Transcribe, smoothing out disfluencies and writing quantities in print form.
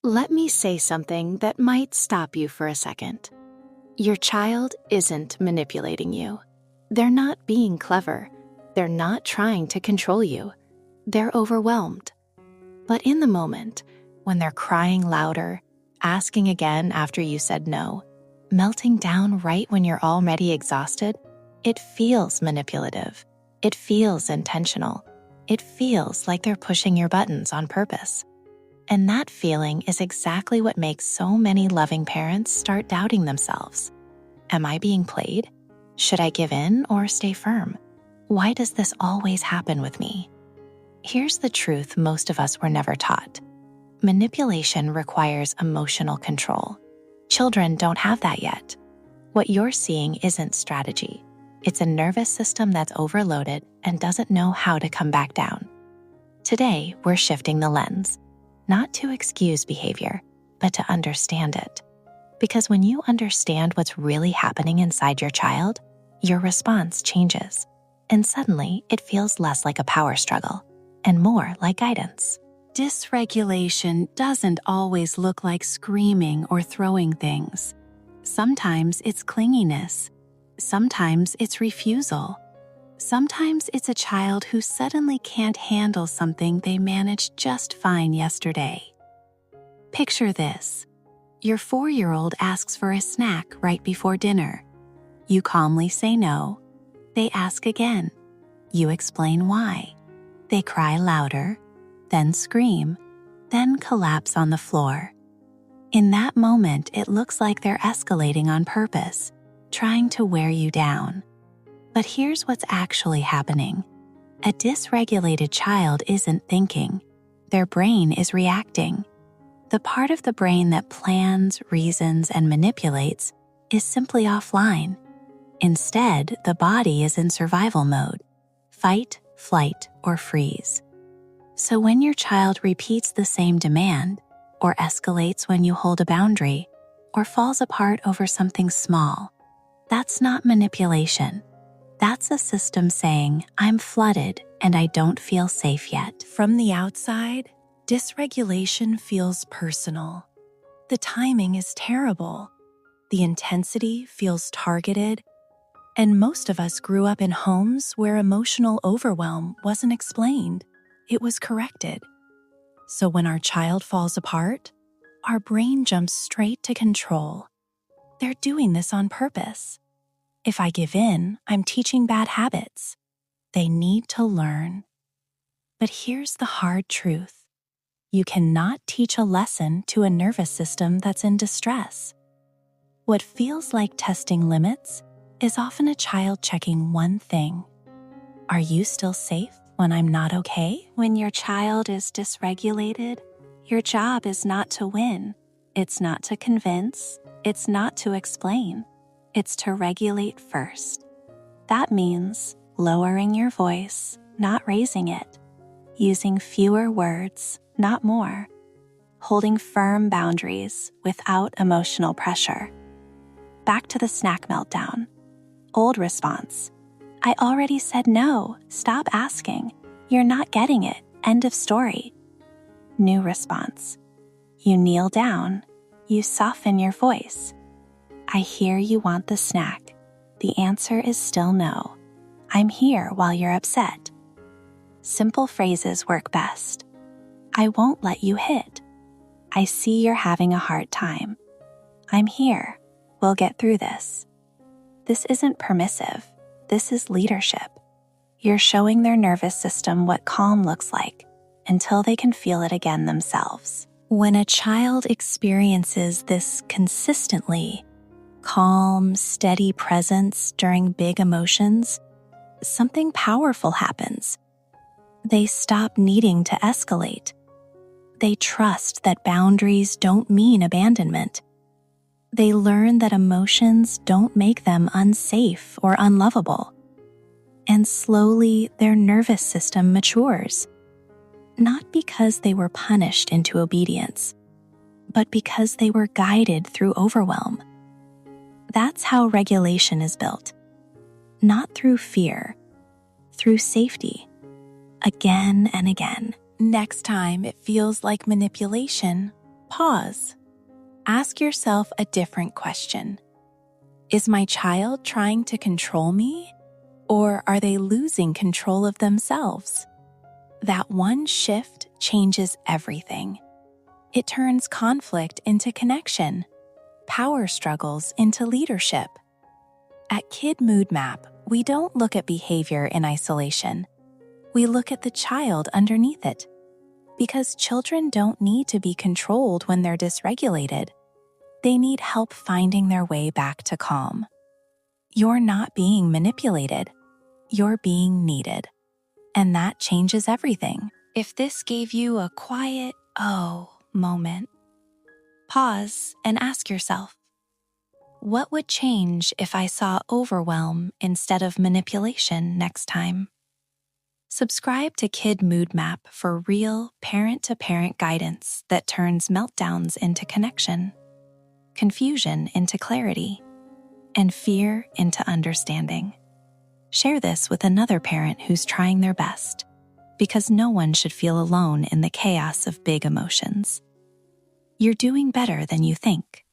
Let me say something that might stop you for a second. Your child isn't manipulating you. They're not being clever. They're not trying to control you. They're overwhelmed. But in the moment, when they're crying louder, asking again after you said no, melting down right when you're already exhausted, it feels manipulative. It feels intentional. It feels like they're pushing your buttons on purpose. And that feeling is exactly what makes so many loving parents start doubting themselves. Am I being played? Should I give in or stay firm? Why does this always happen with me? Here's the truth most of us were never taught. Manipulation requires emotional control. Children don't have that yet. What you're seeing isn't strategy. It's a nervous system that's overloaded and doesn't know how to come back down. Today, we're shifting the lens, not to excuse behavior, but to understand it. Because when you understand what's really happening inside your child, your response changes. And suddenly, it feels less like a power struggle and more like guidance. Dysregulation doesn't always look like screaming or throwing things. Sometimes it's clinginess. Sometimes it's refusal. Sometimes it's a child who suddenly can't handle something they managed just fine yesterday. Picture this. Your 4-year-old asks for a snack right before dinner. You calmly say no. They ask again. You explain why. They cry louder, then scream, then collapse on the floor. In that moment, it looks like they're escalating on purpose, trying to wear you down. But here's what's actually happening. A dysregulated child isn't thinking. Their brain is reacting. The part of the brain that plans, reasons, and manipulates is simply offline. Instead, the body is in survival mode: fight, flight, or freeze. So when your child repeats the same demand, or escalates when you hold a boundary, or falls apart over something small, that's not manipulation. That's a system saying, I'm flooded and I don't feel safe yet. From the outside, dysregulation feels personal. The timing is terrible. The intensity feels targeted. And most of us grew up in homes where emotional overwhelm wasn't explained. It was corrected. So when our child falls apart, our brain jumps straight to control. They're doing this on purpose. If I give in, I'm teaching bad habits. They need to learn. But here's the hard truth. You cannot teach a lesson to a nervous system that's in distress. What feels like testing limits is often a child checking one thing. Are you still safe when I'm not okay? When your child is dysregulated, your job is not to win. It's not to convince. It's not to explain. It's to regulate first. That means lowering your voice, not raising it. Using fewer words, not more. Holding firm boundaries without emotional pressure. Back to the snack meltdown. Old response. I already said no. Stop asking. You're not getting it. End of story. New response. You kneel down. You soften your voice. I hear you want the snack. The answer is still no. I'm here while you're upset. Simple phrases work best. I won't let you hit. I see you're having a hard time. I'm here. We'll get through this. This isn't permissive. This is leadership. You're showing their nervous system what calm looks like until they can feel it again themselves. When a child experiences this consistently, calm, steady presence during big emotions, something powerful happens. They stop needing to escalate. They trust that boundaries don't mean abandonment. They learn that emotions don't make them unsafe or unlovable. And slowly, their nervous system matures. Not because they were punished into obedience, but because they were guided through overwhelm. That's how regulation is built. Not through fear, through safety. Again and again. Next time it feels like manipulation, Pause. Ask yourself a different question. Is my child trying to control me, or are they losing control of themselves? That one shift changes everything. It turns conflict into connection, power struggles into leadership. At Kid Mood Map, we don't look at behavior in isolation. We look at the child underneath it. Because children don't need to be controlled when they're dysregulated. They need help finding their way back to calm. You're not being manipulated. You're being needed. And that changes everything. If this gave you a quiet, oh, moment, pause and ask yourself, what would change if I saw overwhelm instead of manipulation next time? Subscribe to Kid Mood Map for real parent-to-parent guidance that turns meltdowns into connection, confusion into clarity, and fear into understanding. Share this with another parent who's trying their best, because no one should feel alone in the chaos of big emotions. You're doing better than you think.